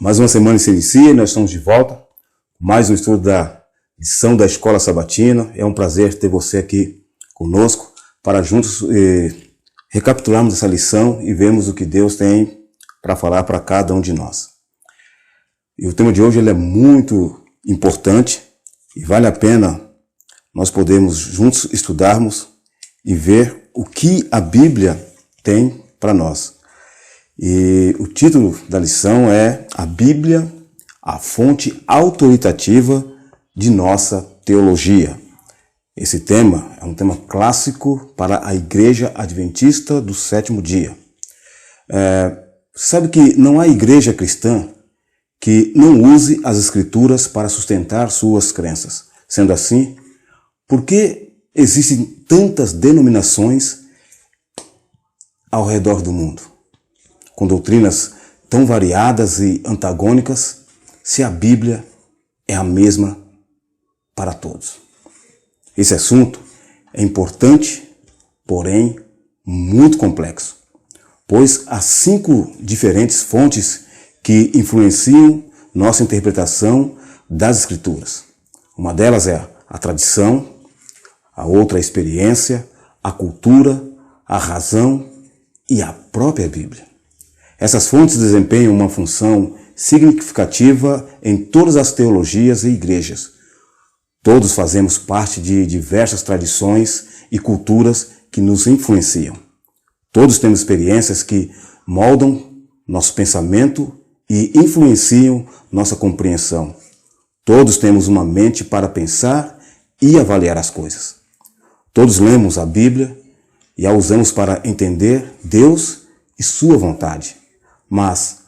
Mais uma semana se inicia e nós estamos de volta. Mais um estudo da lição da Escola Sabatina. É um prazer ter você aqui conosco para juntos recapitularmos essa lição e vermos o que Deus tem para falar para cada um de nós. E o tema de hoje ele é muito importante e vale a pena nós podermos juntos estudarmos e ver o que a Bíblia tem para nós. E o título da lição é A Bíblia, a fonte autoritativa de nossa teologia. Esse tema é um tema clássico para a Igreja Adventista do Sétimo Dia. Sabe que não há igreja cristã que não use as Escrituras para sustentar suas crenças. Sendo assim, por que existem tantas denominações ao redor do mundo, com doutrinas tão variadas e antagônicas, se a Bíblia é a mesma para todos? Esse assunto é importante, porém muito complexo, pois há 5 diferentes fontes que influenciam nossa interpretação das Escrituras. Uma delas é a tradição, a outra a experiência, a cultura, a razão e a própria Bíblia. Essas fontes desempenham uma função significativa em todas as teologias e igrejas. Todos fazemos parte de diversas tradições e culturas que nos influenciam. Todos temos experiências que moldam nosso pensamento e influenciam nossa compreensão. Todos temos uma mente para pensar e avaliar as coisas. Todos lemos a Bíblia e a usamos para entender Deus e sua vontade. Mas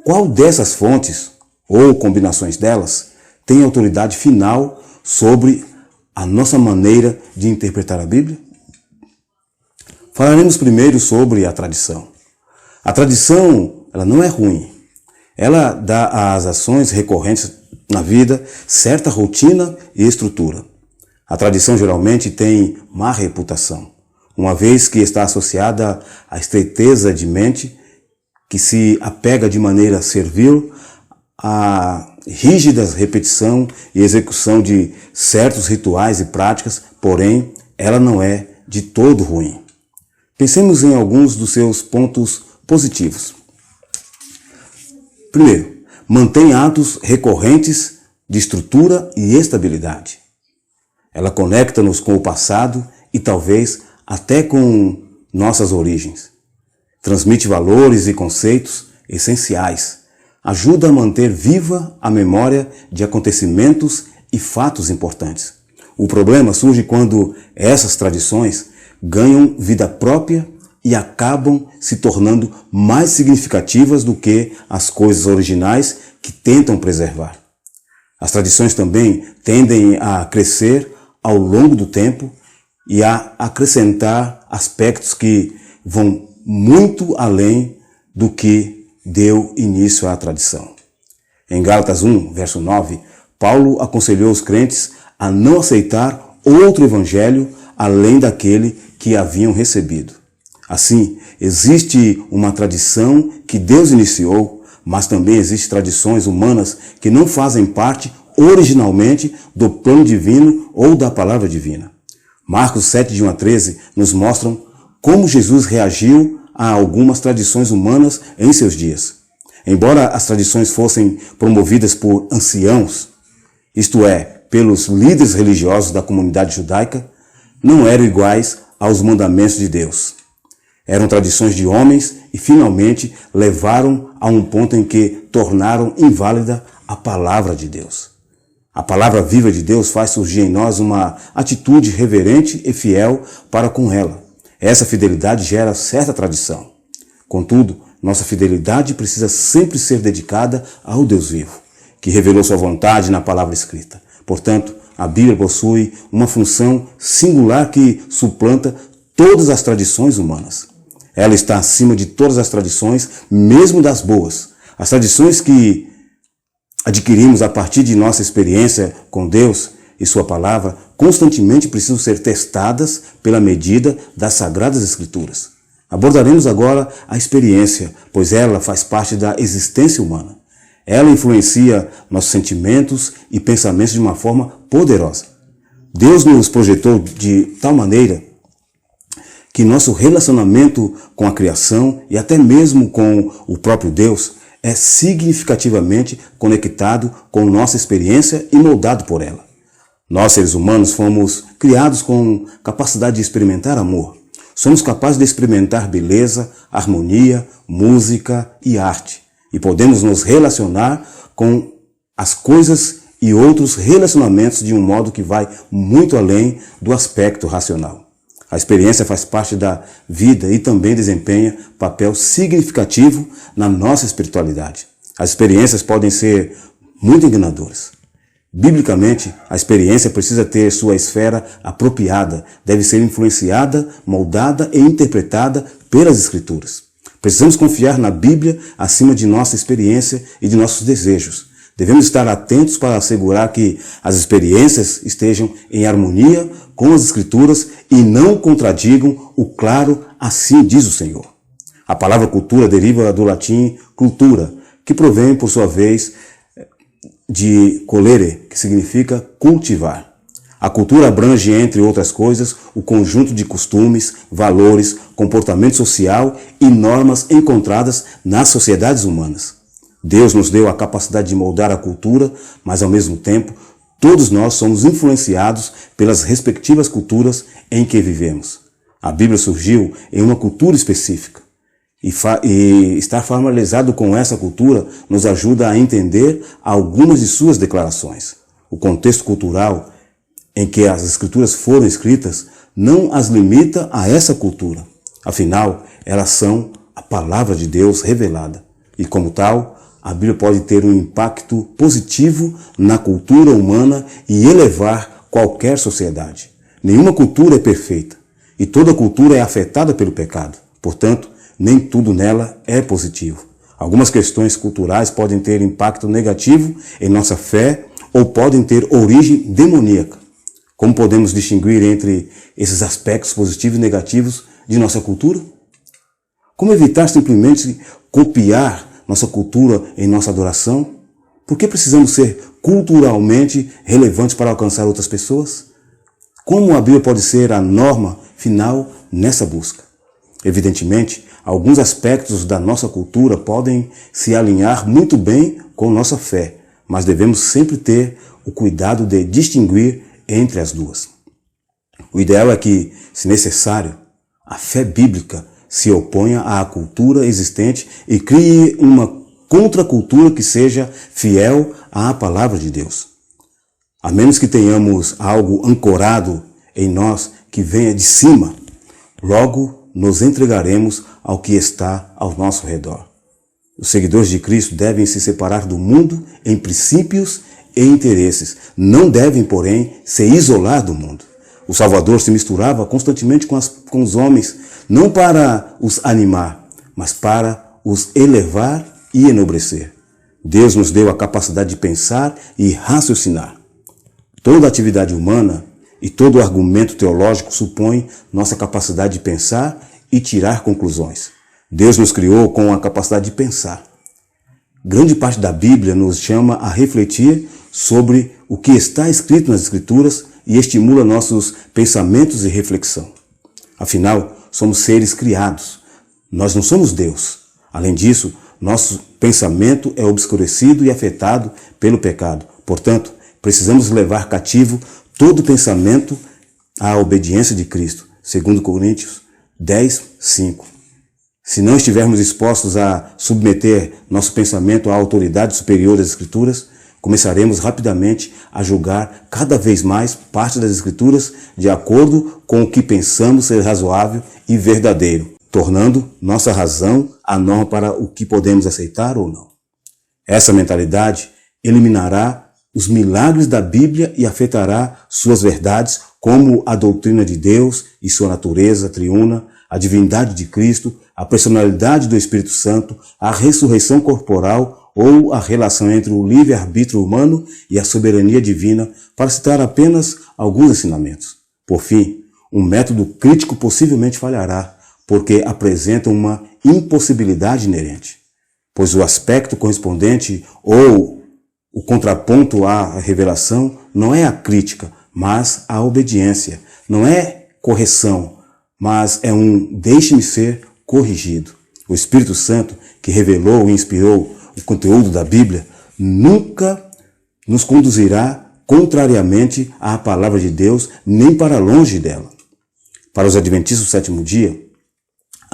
qual dessas fontes, ou combinações delas, tem autoridade final sobre a nossa maneira de interpretar a Bíblia? Falaremos primeiro sobre a tradição. A tradição, ela não é ruim. Ela dá às ações recorrentes na vida certa rotina e estrutura. A tradição geralmente tem má reputação, uma vez que está associada à estreiteza de mente, que se apega de maneira servil à rígida repetição e execução de certos rituais e práticas, porém, ela não é de todo ruim. Pensemos em alguns dos seus pontos positivos. Primeiro, mantém atos recorrentes de estrutura e estabilidade. Ela conecta-nos com o passado e talvez até com nossas origens. Transmite valores e conceitos essenciais. Ajuda a manter viva a memória de acontecimentos e fatos importantes. O problema surge quando essas tradições ganham vida própria e acabam se tornando mais significativas do que as coisas originais que tentam preservar. As tradições também tendem a crescer ao longo do tempo e a acrescentar aspectos que vão muito além do que deu início à tradição. Em Gálatas 1, verso 9, Paulo aconselhou os crentes a não aceitar outro evangelho além daquele que haviam recebido. Assim, existe uma tradição que Deus iniciou, mas também existem tradições humanas que não fazem parte originalmente do plano divino ou da palavra divina. Marcos 7, de 1 a 13, nos mostram como Jesus reagiu a algumas tradições humanas em seus dias. Embora as tradições fossem promovidas por anciãos, isto é, pelos líderes religiosos da comunidade judaica, não eram iguais aos mandamentos de Deus. Eram tradições de homens e finalmente levaram a um ponto em que tornaram inválida a palavra de Deus. A palavra viva de Deus faz surgir em nós uma atitude reverente e fiel para com ela. Essa fidelidade gera certa tradição. Contudo, nossa fidelidade precisa sempre ser dedicada ao Deus vivo, que revelou sua vontade na palavra escrita. Portanto, a Bíblia possui uma função singular que suplanta todas as tradições humanas. Ela está acima de todas as tradições, mesmo das boas. As tradições que adquirimos a partir de nossa experiência com Deus e sua palavra constantemente precisam ser testadas pela medida das Sagradas Escrituras. Abordaremos agora a experiência, pois ela faz parte da existência humana. Ela influencia nossos sentimentos e pensamentos de uma forma poderosa. Deus nos projetou de tal maneira que nosso relacionamento com a criação e até mesmo com o próprio Deus é significativamente conectado com nossa experiência e moldado por ela. Nós, seres humanos, fomos criados com capacidade de experimentar amor. Somos capazes de experimentar beleza, harmonia, música e arte. E podemos nos relacionar com as coisas e outros relacionamentos de um modo que vai muito além do aspecto racional. A experiência faz parte da vida e também desempenha papel significativo na nossa espiritualidade. As experiências podem ser muito enganadoras. Biblicamente, a experiência precisa ter sua esfera apropriada, deve ser influenciada, moldada e interpretada pelas Escrituras. Precisamos confiar na Bíblia acima de nossa experiência e de nossos desejos. Devemos estar atentos para assegurar que as experiências estejam em harmonia com as Escrituras e não contradigam o claro assim diz o Senhor. A palavra cultura deriva do latim cultura, que provém, por sua vez, de colere, que significa cultivar. A cultura abrange, entre outras coisas, o conjunto de costumes, valores, comportamento social e normas encontradas nas sociedades humanas. Deus nos deu a capacidade de moldar a cultura, mas ao mesmo tempo, todos nós somos influenciados pelas respectivas culturas em que vivemos. A Bíblia surgiu em uma cultura específica. E estar familiarizado com essa cultura nos ajuda a entender algumas de suas declarações. O contexto cultural em que as Escrituras foram escritas não as limita a essa cultura. Afinal, elas são a palavra de Deus revelada. E como tal, a Bíblia pode ter um impacto positivo na cultura humana e elevar qualquer sociedade. Nenhuma cultura é perfeita e toda cultura é afetada pelo pecado. Portanto, nem tudo nela é positivo. Algumas questões culturais podem ter impacto negativo em nossa fé ou podem ter origem demoníaca. Como podemos distinguir entre esses aspectos positivos e negativos de nossa cultura? Como evitar simplesmente copiar nossa cultura em nossa adoração? Por que precisamos ser culturalmente relevantes para alcançar outras pessoas? Como a Bíblia pode ser a norma final nessa busca? Evidentemente, alguns aspectos da nossa cultura podem se alinhar muito bem com nossa fé, mas devemos sempre ter o cuidado de distinguir entre as duas. O ideal é que, se necessário, a fé bíblica se oponha à cultura existente e crie uma contracultura que seja fiel à palavra de Deus. A menos que tenhamos algo ancorado em nós que venha de cima, logo nos entregaremos ao que está ao nosso redor. Os seguidores de Cristo devem se separar do mundo em princípios e interesses. Não devem, porém, se isolar do mundo. O Salvador se misturava constantemente com os homens, não para os animar, mas para os elevar e enobrecer. Deus nos deu a capacidade de pensar e raciocinar. Toda atividade humana e todo argumento teológico supõe nossa capacidade de pensar e tirar conclusões. Deus nos criou com a capacidade de pensar. Grande parte da Bíblia nos chama a refletir sobre o que está escrito nas Escrituras e estimula nossos pensamentos e reflexão. Afinal, somos seres criados. Nós não somos Deus. Além disso, nosso pensamento é obscurecido e afetado pelo pecado. Portanto, precisamos levar cativo todo pensamento à obediência de Cristo. 2 Coríntios 10, 5. Se não estivermos dispostos a submeter nosso pensamento à autoridade superior das Escrituras, começaremos rapidamente a julgar cada vez mais parte das Escrituras de acordo com o que pensamos ser razoável e verdadeiro, tornando nossa razão a norma para o que podemos aceitar ou não. Essa mentalidade eliminará os milagres da Bíblia e afetará suas verdades, como a doutrina de Deus e sua natureza triuna, a divindade de Cristo, a personalidade do Espírito Santo, a ressurreição corporal ou a relação entre o livre-arbítrio humano e a soberania divina, para citar apenas alguns ensinamentos. Por fim, um método crítico possivelmente falhará, porque apresenta uma impossibilidade inerente. pois o aspecto correspondente ou o contraponto à revelação não é a crítica, mas a obediência. Não é correção, mas é um deixe-me ser corrigido. O Espírito Santo, que revelou e inspirou o conteúdo da Bíblia, nunca nos conduzirá contrariamente à palavra de Deus, nem para longe dela. Para os adventistas do sétimo dia,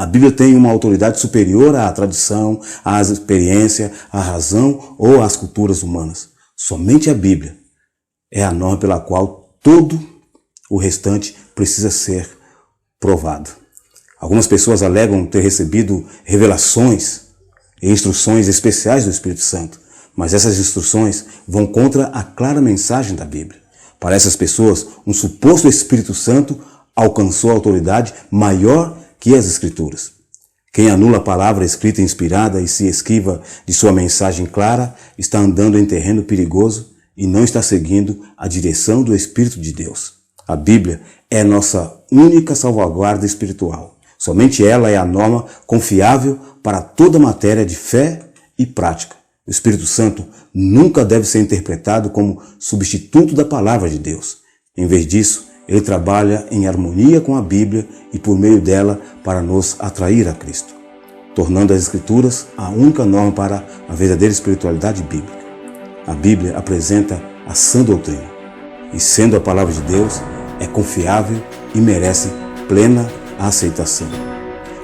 a Bíblia tem uma autoridade superior à tradição, à experiência, à razão ou às culturas humanas. Somente a Bíblia é a norma pela qual todo o restante precisa ser provado. Algumas pessoas alegam ter recebido revelações e instruções especiais do Espírito Santo, mas essas instruções vão contra a clara mensagem da Bíblia. Para essas pessoas, um suposto Espírito Santo alcançou autoridade maior que as Escrituras. Quem anula a palavra escrita e inspirada e se esquiva de sua mensagem clara está andando em terreno perigoso e não está seguindo a direção do Espírito de Deus. A Bíblia é nossa única salvaguarda espiritual. Somente ela é a norma confiável para toda matéria de fé e prática. O Espírito Santo nunca deve ser interpretado como substituto da palavra de Deus. Em vez disso, ele trabalha em harmonia com a Bíblia e por meio dela para nos atrair a Cristo, tornando as Escrituras a única norma para a verdadeira espiritualidade bíblica. A Bíblia apresenta a sã doutrina e, sendo a palavra de Deus, é confiável e merece plena aceitação.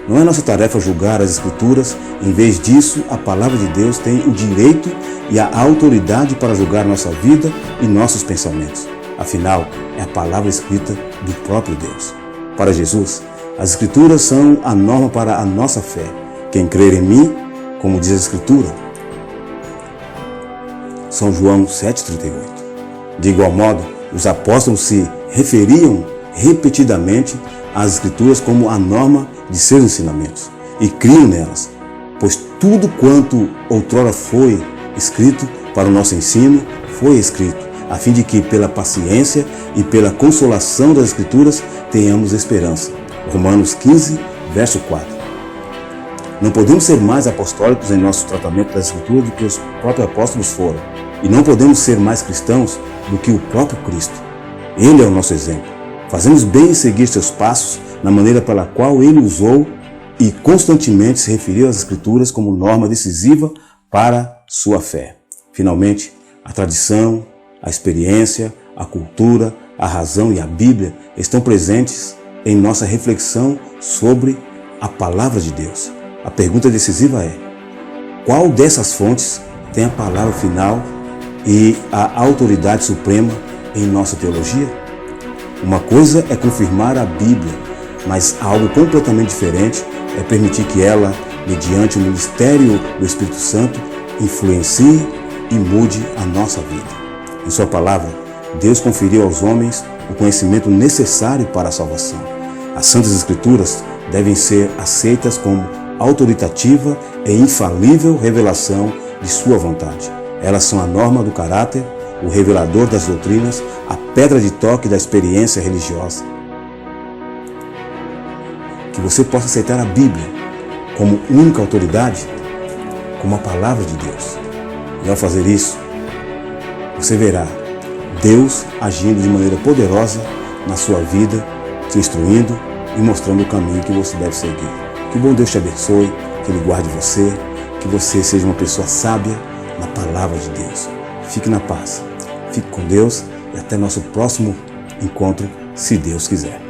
Não é nossa tarefa julgar as Escrituras, em vez disso, a palavra de Deus tem o direito e a autoridade para julgar nossa vida e nossos pensamentos. Afinal, é a palavra escrita do próprio Deus. Para Jesus, as Escrituras são a norma para a nossa fé. Quem crer em mim, como diz a Escritura, São João 7,38. De igual modo, os apóstolos se referiam repetidamente às Escrituras como a norma de seus ensinamentos e criam nelas, pois tudo quanto outrora foi escrito para o nosso ensino foi escrito, a fim de que, pela paciência e pela consolação das Escrituras, tenhamos esperança. Romanos 15, verso 4. Não podemos ser mais apostólicos em nosso tratamento das Escrituras do que os próprios apóstolos foram. E não podemos ser mais cristãos do que o próprio Cristo. Ele é o nosso exemplo. Fazemos bem em seguir seus passos na maneira pela qual ele usou e constantemente se referiu às Escrituras como norma decisiva para sua fé. Finalmente, a tradição, a experiência, a cultura, a razão e a Bíblia estão presentes em nossa reflexão sobre a palavra de Deus. A pergunta decisiva é: qual dessas fontes tem a palavra final e a autoridade suprema em nossa teologia? Uma coisa é confirmar a Bíblia, mas algo completamente diferente é permitir que ela, mediante o ministério do Espírito Santo, influencie e mude a nossa vida. Em sua palavra, Deus conferiu aos homens o conhecimento necessário para a salvação. As Santas Escrituras devem ser aceitas como autoritativa e infalível revelação de sua vontade. Elas são a norma do caráter, o revelador das doutrinas, a pedra de toque da experiência religiosa. Que você possa aceitar a Bíblia como única autoridade, como a palavra de Deus. E ao fazer isso, você verá Deus agindo de maneira poderosa na sua vida, te instruindo e mostrando o caminho que você deve seguir. Que bom Deus te abençoe, que Ele guarde você, que você seja uma pessoa sábia na palavra de Deus. Fique na paz, fique com Deus e até nosso próximo encontro, se Deus quiser.